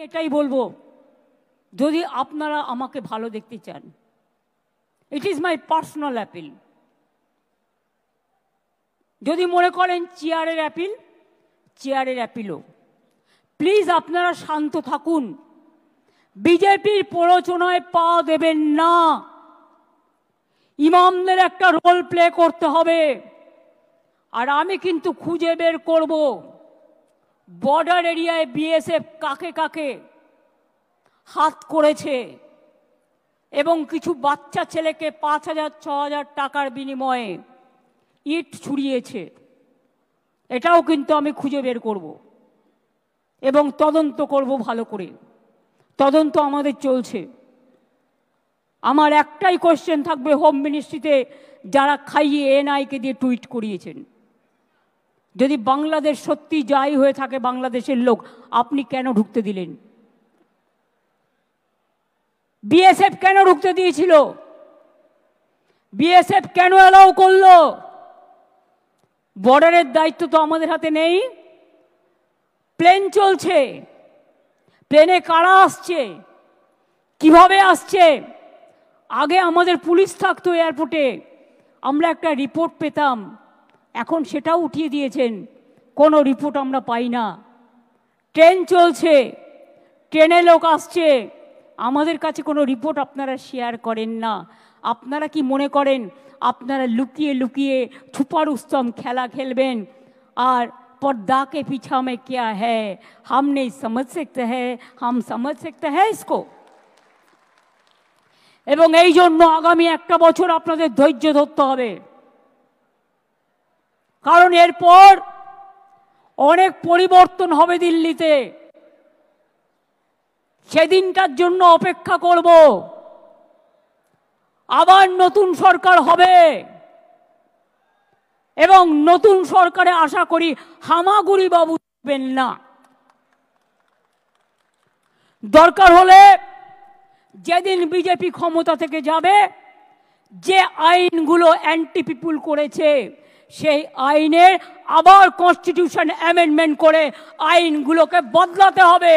এটাই বলবো, যদি আপনারা আমাকে ভালো দেখতে চান, it is my personal appeal. যদি মনে করেন চেয়ারের অ্যাপিল, চেয়ারের অ্যাপিলও, প্লিজ আপনারা শান্ত থাকুন, বিজেপির প্ররোচনায় পা দেবেন না। ইমামদের একটা রোল প্লে করতে হবে, আর আমি কিন্তু খুঁজে বের করব বর্ডার এরিয়ায় বিএসএফ কাকে কাকে হাত করেছে এবং কিছু বাচ্চা ছেলেকে 5,000-6,000 টাকার বিনিময়ে ইট ছুড়িয়েছে। এটাও কিন্তু আমি খুঁজে বের করব এবং তদন্ত করব ভালো করে। তদন্ত আমাদের চলছে। আমার একটাই কোশ্চেন থাকবে হোম মিনিস্ট্রিতে, যারা খাইয়ে এনআইকে দিয়ে টুইট করিয়েছেন, যদি বাংলাদেশ সত্যি যাই হয়ে থাকে বাংলাদেশের লোক, আপনি কেন ঢুকতে দিলেন? বিএসএফ কেন ঢুকতে দিয়েছিল? বিএসএফ কেন অ্যালাউ করলো? বর্ডারের দায়িত্ব তো আমাদের হাতে নেই। প্লেন চলছে, প্লেনে কারা আসছে, কিভাবে আসছে? আগে আমাদের পুলিশ থাকতো এয়ারপোর্টে, আমরা একটা রিপোর্ট পেতাম, এখন সেটাও উঠিয়ে দিয়েছেন, কোনো রিপোর্ট আমরা পাই না। ট্রেন চলছে, ট্রেনে লোক আসছে, আমাদের কাছে কোনো রিপোর্ট আপনারা শেয়ার করেন না। আপনারা কি মনে করেন আপনারা লুকিয়ে লুকিয়ে ছুপা রুস্তম খেলা খেলবেন আর पर्दा के पीछा में क्या है हम नहीं समझ सकते हैं, हम समझ सकते हैं इसको? এবং এই জন্য আগামী একটা বছর আপনাদের ধৈর্য ধরতে হবে, কারণ এরপর অনেক পরিবর্তন হবে দিল্লিতে। সেদিনটার জন্য অপেক্ষা করব। আবার নতুন সরকার হবে এবং নতুন সরকারে আশা করি হামাগুড়ি বাবু থাকবেন না। দরকার হলে যেদিন বিজেপি ক্ষমতা থেকে যাবে, যে আইনগুলো অ্যান্টি পিপুল করেছে সেই আইনের আবার কনস্টিটিউশন অ্যামেন্ডমেন্ট করে আইনগুলোকে বদলাতে হবে।